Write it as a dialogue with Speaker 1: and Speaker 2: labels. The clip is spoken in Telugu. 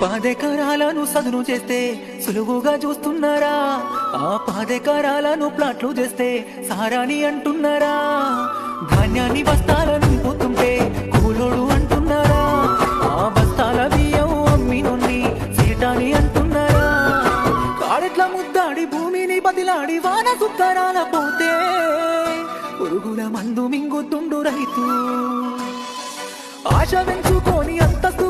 Speaker 1: పాదెకరాలను సదును చేస్తే సులువుగా చూస్తున్నారా? ఆ పాదెకరాలను ప్లాట్లు చేస్తే సారాని అంటున్నారా? ధాన్యాన్ని బస్తాలను నింపుతుంటే కూలోడు అంటున్నారా? ఆ బస్తాల బియ్యం అమ్మి నుండి సీటాని అంటున్నారా? కాడెట్ల ముద్దాడి భూమిని బదిలాడి వాన సుత్తరాల పోతే పురుగుల మందు మింగుతుండు రైతు. ఆశ పెంచుకొని అంతస్తు